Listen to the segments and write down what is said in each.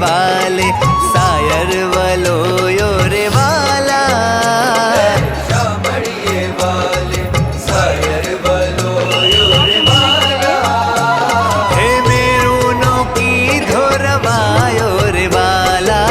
वाले सायर वलोयो रे वाला शामळिये वाले सायर वलोयो रे वाला हे मेरुनो की धोरवायो रे वाला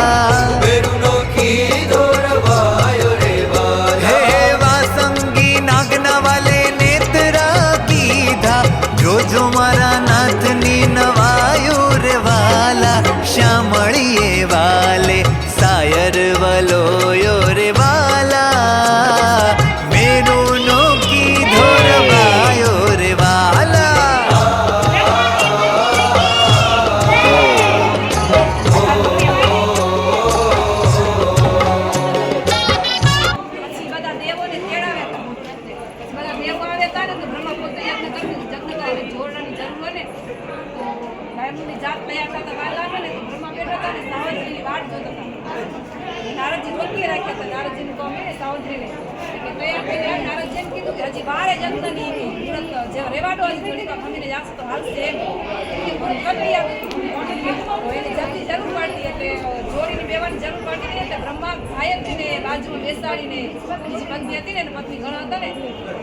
मेरुनो की धोरवायो रे वाला हे वासंगी नागना वाले नेत्रा कीधा जो जो मारा नाथनी नवायो रे वाला शामळिये वाले सायर वलोयो रे वाला मेरुनो की धोरवायो रे वाला પછી બધા દેવોને તેડાવ્યા હતા. પછી બધા દેવો આવ્યા હતા ને તો બ્રહ્મા પોતે યજ્ઞ કરીને જોડવાની જરૂર હોય ને તો બ્રાહ્મણની જાત તૈયાર થતા વાર લાગે ને તો બ્રહ્મા બેઠા હતા ને સાવંતરીની વાટ જોતા હતા. નારદજી રોકી રાખ્યા હતા. નારદજીનું કામ ને સાવંતરીને કે તૈયાર થઈ ગયા. નારદજીને કીધું કે હજી વાર યજ્ઞની મુહૂર્ત જે રેવાડો હજી થોડીક વાર ખમીને જાશે તો હાલશે એમ એ પૂરી કરી આપી. તો એની જલ્દી જરૂર પડતી એટલે જોડીને બેવાની જરૂર પડતી નહીં એટલે બ્રહ્મા ગાયત્રીને બાજુમાં બેસાડીને બીજી પત્ની હતી ને એને પત્ની ઘણા હતા ને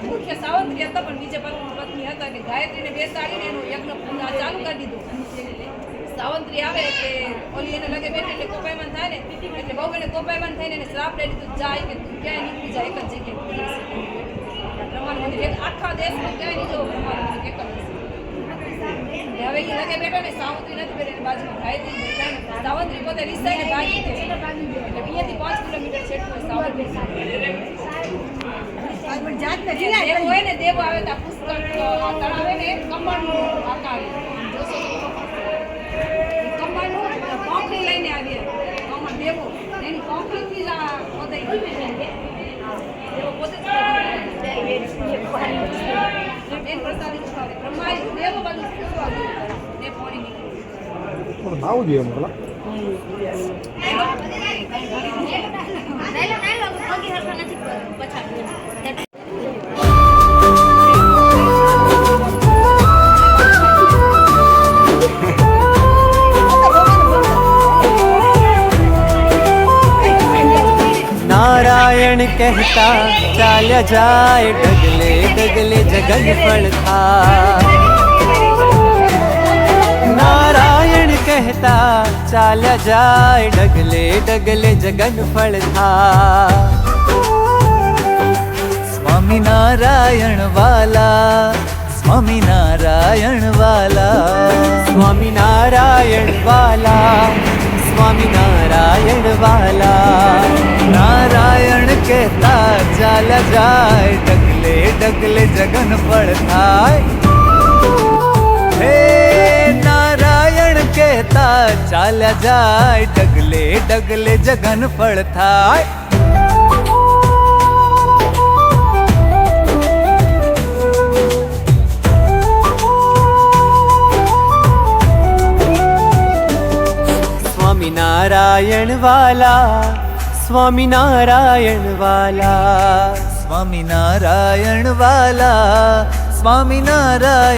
મુખ્ય સાવંતરી હતા પણ બીજે પત્ની હતા કે ગાયત્રીને બેસાડીને એનું યજ્ઞ પૂજા ચાલુ કરી દીધું. સાવંતરી આવે કે ઓલી એને લગે બેઠે એટલે કોપાયમાન થાય ને એટલે બહુ એને કોપાયમાન થઈને એને શ્રાપ લઈ દીધું જાય કે તું ક્યાંય નીકળી જાય એક જ જગ્યાએ બ્રહ્માનું મંદિર આખા દેશમાં ક્યાંય નહીં જવું બ્રહ્માનું મંદિર એક જ હવે એ લગે બેઠો ને સાવંતરી નથી બેઠી એની બાજુમાં ગાયત્રી બેઠા ને સાવંતરી પોતે રિસાઈને ભાગી ગઈ એટલે અહીંયાથી 5 કિલોમીટર છેટું સાવંતરી દેવો હોય ને દેવો આવે ત્યાં પુષ્કળ તળાવે ને કમળનું આકાર કમળનું કોંકરી લઈને આવીએ કમળ દેવો એની કોંકરીથી જ આ પોતે દેવો પોતે બેન પ્રસાદી ચૂકાવે બ્રહ્માએ દેવો બધું ચૂકવાવ્યું એ પોણી નીકળી આવું જોઈએ મોકલા नारायण कहता चाल्या जाए डगले डगले जगन फल था नारायण कहता चाल्या जाए डगले डगले जगन फल था स्वामी नारायण वाला स्वामी नारायण वाला स्वामी नारायण वाला स्वामी नारायण वाला नारायण कहता चाला जाए डगले डगले जगन फल थाय हे नारायण कहता चाला जाए डगले डगले जगन फल थाय स्वामी नारायण वाला स्वामी नारायण वाला स्वामी नारायण वाला स्वामी नारायण